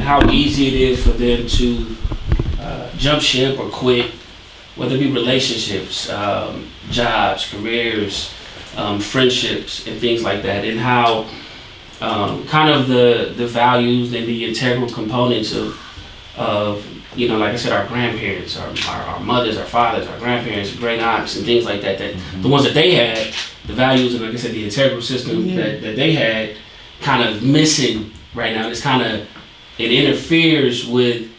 how easy it is for them to jump ship or quit, whether it be relationships, jobs, careers, friendships, and things like that, and how kind of the values and the integral components of like I said, our grandparents, our mothers, our fathers, our grandparents, great aunts, and things like that, the ones that they had, the values and like I said, the integral system that they had, kind of missing right now. It's kind of, it interferes with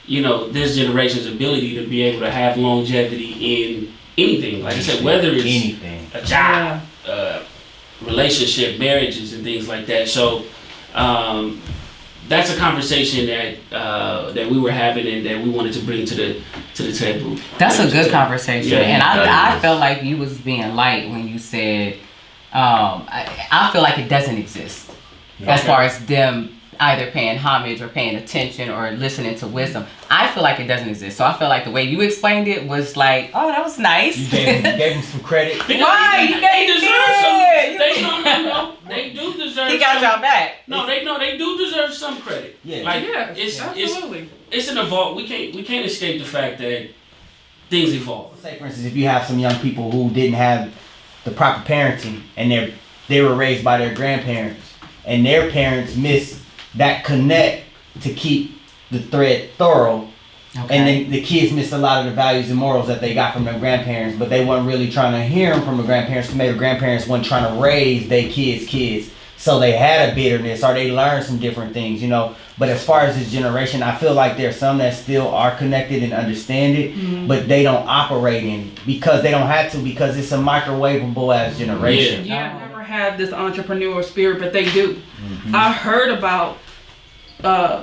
this generation's ability to be able to have longevity in anything. Like I said, whether it's anything, a job, relationship, marriages, and things like that. So that's a conversation that we were having and that we wanted to bring to the table. That's a good conversation, and I felt like you was being light when you said I feel like it doesn't exist as far as them either paying homage or paying attention or listening to wisdom. I feel like it doesn't exist. So I feel like the way you explained it was like, oh, that was nice. You gave him some credit. Why? You They deserve some. They do deserve. He got y'all back. No, they do deserve some credit. Yeah. Absolutely. It's an evolve. We can't escape the fact that things evolve. Say for instance, if you have some young people who didn't have the proper parenting and they were raised by their grandparents and their parents missed that connect to keep the thread thorough, and then the kids missed a lot of the values and morals that they got from their grandparents, but they weren't really trying to hear them from the grandparents. Maybe the grandparents weren't trying to raise their kids, so they had a bitterness or they learned some different things, But as far as this generation, I feel like there's some that still are connected and understand it, but they don't operate in it because they don't have to, because it's a microwaveable as generation. Yeah, I've never had this entrepreneur spirit, but they do. I heard about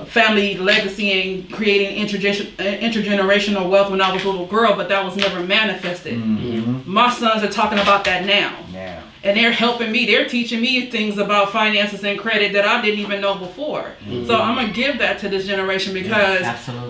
family legacy and creating intergenerational wealth when I was a little girl, but that was never manifested. My sons are talking about that now. And they're helping me. They're teaching me things about finances and credit that I didn't even know before. So I'm going to give that to this generation because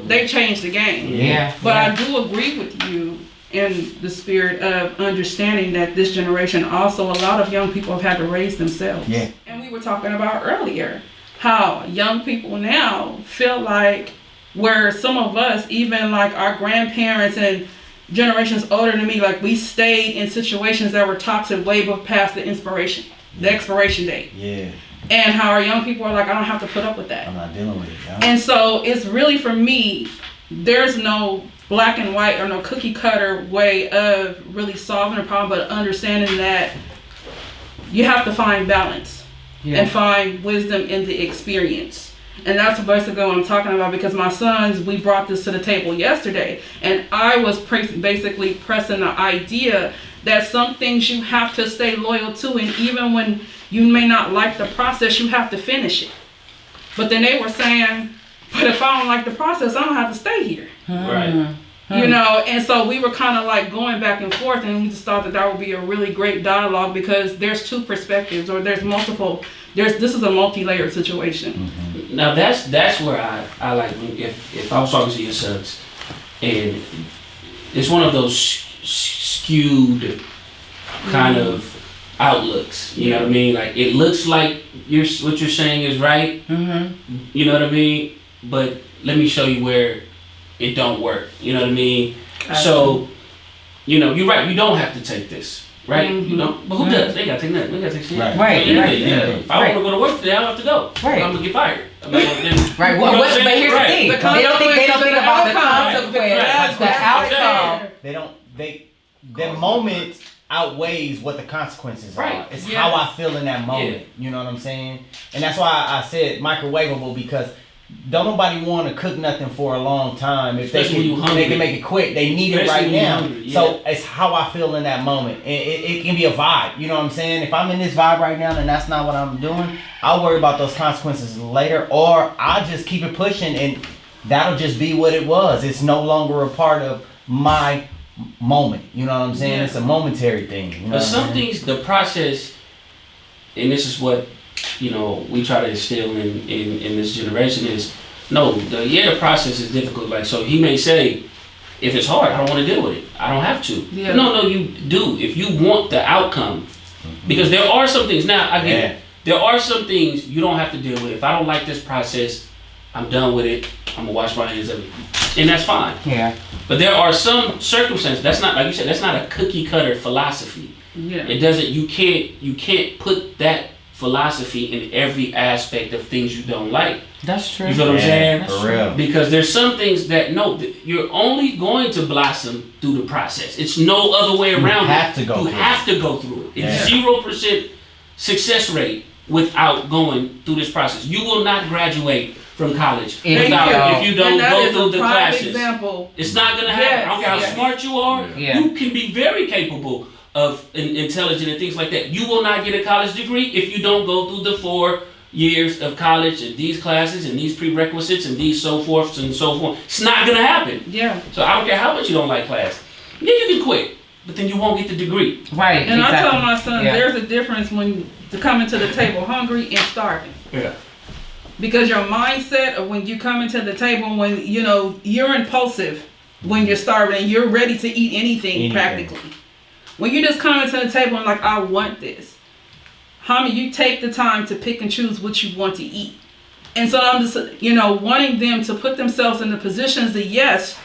they changed the game. But I do agree with you in the spirit of understanding that this generation also, a lot of young people have had to raise themselves. And we were talking about earlier how young people now feel like where some of us, even like our grandparents and generations older than me, like we stayed in situations that were toxic way past the expiration date. And how our young people are like, I don't have to put up with that. I'm not dealing with it. And so it's really, for me, there's no black and white or no cookie cutter way of really solving a problem, but understanding that you have to find balance and find wisdom in the experience. And that's basically what I'm talking about, because my sons, we brought this to the table yesterday, and I was basically pressing the idea that some things you have to stay loyal to, and even when you may not like the process, you have to finish it. But then they were saying, but if I don't like the process, I don't have to stay here. Right. And so we were kind of like going back and forth, and we just thought that would be a really great dialogue, because there's two perspectives, or there's multiple. This is a multi-layered situation. Now that's where I like, if I was talking to your sons, and it's one of those skewed kind of outlooks. You know what I mean? Like, it looks like what you're saying is right. You know what I mean? But let me show you where it don't work. You know what I mean? So, you're right. You don't have to take this, right? But who does? They gotta take nothing. They gotta take shit. Right. If I want to go to work today, I don't have to go. Right. I'm gonna get fired. But here's the thing. They don't think about the consequence, the outcome. The moment outweighs what the consequences are. It's how I feel in that moment. You know what I'm saying? And that's why I said microwaveable, because don't nobody want to cook nothing for a long time. If they can make it quick, they need it right now. So it's how I feel in that moment. It can be a vibe. You know what I'm saying? If I'm in this vibe right now and that's not what I'm doing, I'll worry about those consequences later, or I'll just keep it pushing, and that'll just be what it was. It's no longer a part of my moment. You know what I'm saying? It's a momentary thing. But some things, the process, and this is what we try to instill in this generation is, the process is difficult. Like, so he may say, if it's hard, I don't want to deal with it. I don't have to. No, you do. If you want the outcome, because there are some things, now I get it. There are some things you don't have to deal with. If I don't like this process, I'm done with it. I'm gonna wash my hands of it, and that's fine. Yeah. But there are some circumstances. That's not, like you said, that's not a cookie cutter philosophy. Yeah. It doesn't. You can't put that philosophy in every aspect of things you don't like. That's true. You feel what I'm saying? Yeah, for real. Because there's some things that you're only going to blossom through the process. It's no other way around. You have to go. You through have it. to go through it. It's Yeah. 0% success rate without going through this process. You will not graduate from college if you don't go through the classes. Example. It's not gonna happen. Yes, I don't care how yes. smart you are. Yeah. You can be very capable of intelligent and things like that. You will not get a college degree if you don't go through the 4 years of college and these classes and these prerequisites and these so forths and so forth. It's not gonna happen. Yeah. So I don't care how much you don't like class. Yeah, you can quit, but then you won't get the degree. Right. And exactly. I tell my son, there's a difference when to coming to the table hungry and starving. Yeah. Because your mindset of when you come into the table, when you're impulsive, when you're starving and you're ready to eat anything. Practically. When you just come into the table and like, I want this. Homie, you take the time to pick and choose what you want to eat. And so I'm just, wanting them to put themselves in the positions that, yes,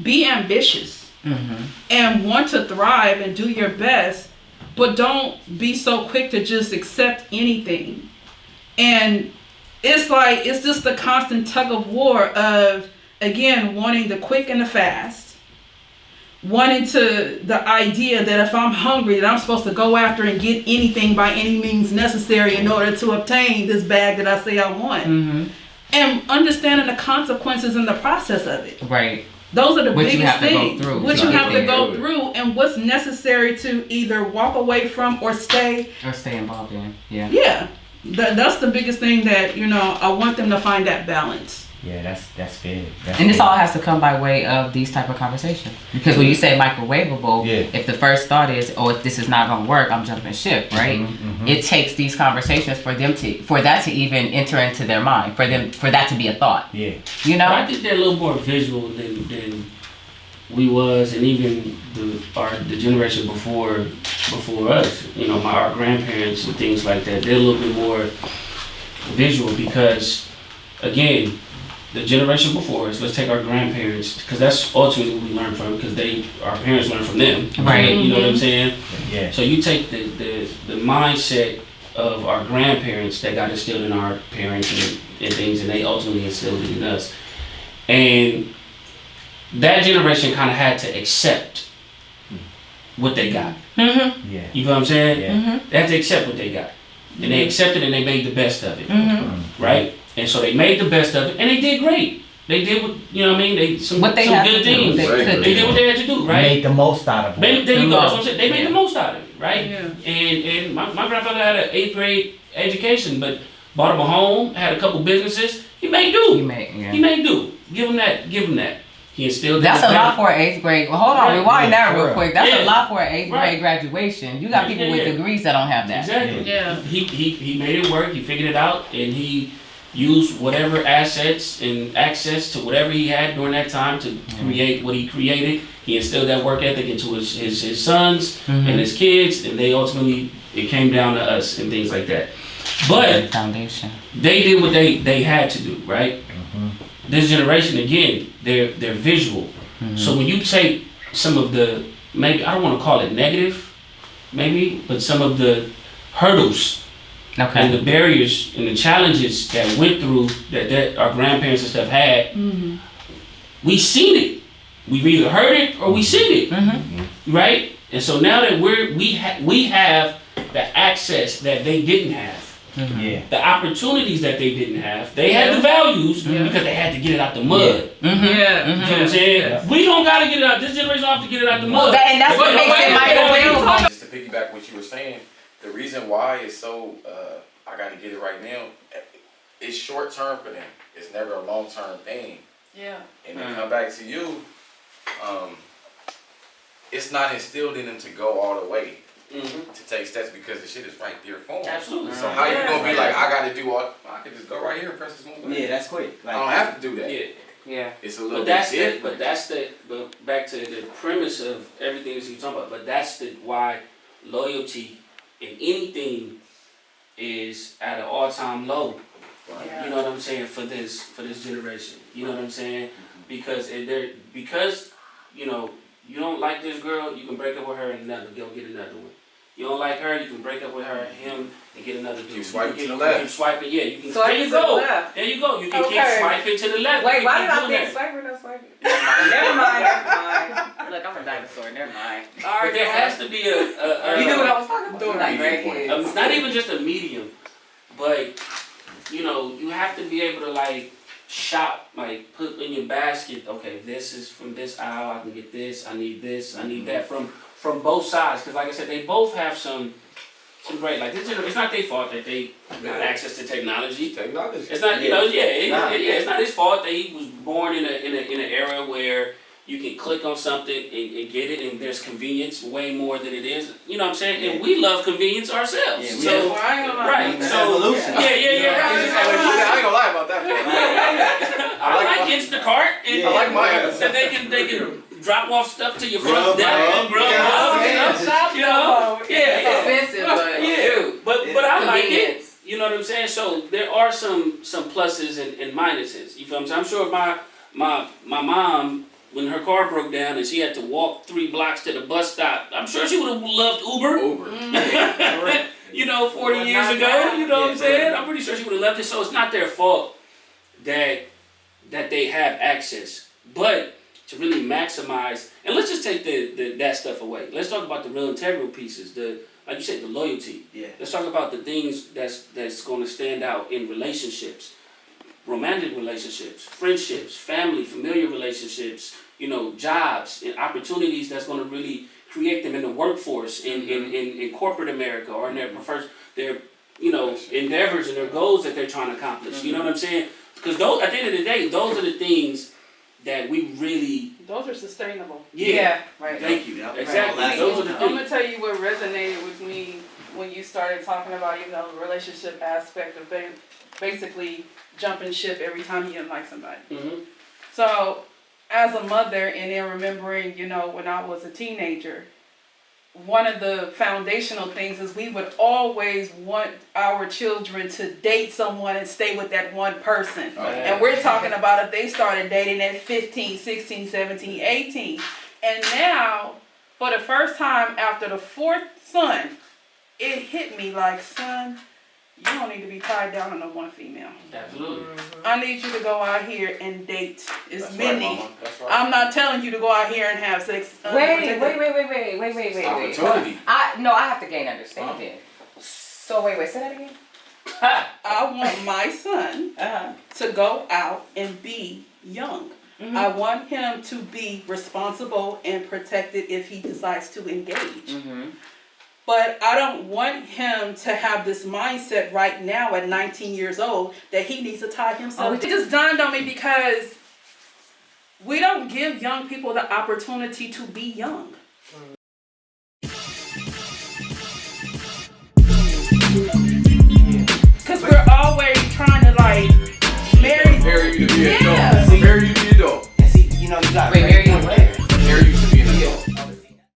be ambitious and want to thrive and do your best, but don't be so quick to just accept anything. And it's just the constant tug of war of, again, wanting the quick and the fast. Wanting to the idea that if I'm hungry, that I'm supposed to go after and get anything by any means necessary in order to obtain this bag that I say I want. And understanding the consequences in the process of it. Right. Those are the What you biggest have to go things. through. What you have to go through and what's necessary to either walk away from or stay. Or stay involved in. Yeah. Yeah. That's the biggest thing that, I want them to find that balance. Yeah, that's big. And this all has to come by way of these type of conversations. Because when you say microwaveable, if the first thought is, if this is not gonna work, I'm jumping ship, right? It takes these conversations for that to even enter into their mind, for that to be a thought. Yeah. But I think they're a little more visual than we was, and even the generation before us. Our grandparents and things like that. They're a little bit more visual because, again, the generation before us, let's take our grandparents, because that's ultimately what we learn from, because our parents learned from them. Right. You know what I'm saying? Yeah. So you take the mindset of our grandparents that got instilled in our parents and things, and they ultimately instilled it in us. And that generation kind of had to accept what they got. Yeah. You know what I'm saying? Yeah. They had to accept what they got. And they accepted and they made the best of it. Right? And so they made the best of it, and they did great. They did what, some good things. They did what they had to do, right? Made the most out of it. There you go, that's what I'm saying. They made the most out of it, right? Yeah. And my grandfather had an 8th grade education, but bought him a home, had a couple businesses. He made do. He made do. Give him that. He instilled That's a lot for an 8th grade. Well, hold on, rewind that real quick. That's a lot for an 8th grade graduation. You got people with degrees that don't have that. Exactly. Yeah. He made it work. He figured it out, and he used whatever assets and access to whatever he had during that time to create what he created. He instilled that work ethic into his sons and his kids, and it came down to us and things like that. But foundation. They did what they had to do, right? This generation, again, they're visual. So when you take some of the, maybe I don't want to call it negative, but some of the hurdles and the barriers and the challenges that went through that our grandparents and stuff had, we seen it. We've either heard it or we seen it, right? And so now that we have the access that they didn't have. The opportunities that they didn't have. They had the values because they had to get it out the mud. You know what I'm saying? We don't gotta get it out. This generation don't have to get it out the mud. And that's what makes it microwaveable. Just to piggyback what you were saying, the reason why it's so I gotta get it right now, it's short term for them. It's never a long term thing. Yeah. And to come back to you, it's not instilled in them to go all the way. To take steps because the shit is right there for them. Absolutely. So how you gonna be like, I gotta do all? I can just go right here and press this move. Yeah, that's quick. I don't have to do that. Yeah. It's a little bit different. But back to the premise of everything that you're talking about. But that's why loyalty in anything is at an all-time low You know what I'm saying, for this generation. You know what I'm saying? Because you know, you don't like this girl, you can break up with her and go get another one. You don't like her, you can break up with her, him, and get another dude. Keep swiping to the left. left. Keep swiping, yeah. You can. Swipe There you to the go. left. There you go. You can Okay. keep swiping to the left. Wait, why did I keep doing think that. swiper, no swiping? Never mind. Look, I'm a dinosaur. Never mind. But there has to be a You knew what I was talking about. Like grandkids. not even just a medium, but you know, you have to be able to like shop, like put in your basket. Okay, this is from this aisle. I can get this. I need this. I need that from both sides. Because like I said, they both have some great. Like this, it's not their fault that they got access to technology. It's not, you know, it's not his fault that he was born in an era where you can click on something and get it, and there's convenience way more than it is. You know what I'm saying? Yeah. And we love convenience ourselves. Yeah, So right, so evolution. Yeah. I ain't gonna lie about that. I like Instacart, and I like mine. that they can drop off stuff to your front desk, you know, It's expensive, but but I like it. convenience. You know what I'm saying? So there are some pluses and minuses. You feel what I'm saying? I'm sure my mom, when her car broke down and she had to walk 3 blocks to the bus stop, I'm sure she would have loved Uber. You know, 40 years ago. You know what I'm saying? I'm pretty sure she would have loved it. So it's not their fault that they have access, but to really maximize, and let's just take that stuff away. Let's talk about the real integral pieces, like you said, the loyalty. Yeah. Let's talk about the things that's going to stand out in relationships, romantic relationships, friendships, family, familiar relationships, you know, jobs and opportunities that's going to really create them in the workforce, in corporate America, or in their you know, endeavors and their goals that they're trying to accomplish. You know what I'm saying? Because those, at the end of the day, those are the things that we really. Those are sustainable. Yeah, right. Thank you. Yep. Exactly. Right. Those are the I'm things. gonna tell you what resonated with me when you started talking about, you know, the relationship aspect of basically jumping ship every time you didn't like somebody. Mm-hmm. So, as a mother, and then remembering, you know, when I was a teenager, one of the foundational things is we would always want our children to date someone and stay with that one person. Oh, yeah. And we're talking about if they started dating at 15, 16, 17, 18. And now, for the first time after the 4th son, it hit me like, son, you don't need to be tied down to no one female. Absolutely. I need you to go out here and date as That's many. right, Mama. That's right. I'm not telling you to go out here and have sex. Wait. Opportunity. I have to gain understanding. So wait, say that again. I want my son to go out and be young. Mm-hmm. I want him to be responsible and protected if he decides to engage. Mm-hmm. But I don't want him to have this mindset right now at 19 years old that he needs to tie himself. It just dawned on me because we don't give young people the opportunity to be young.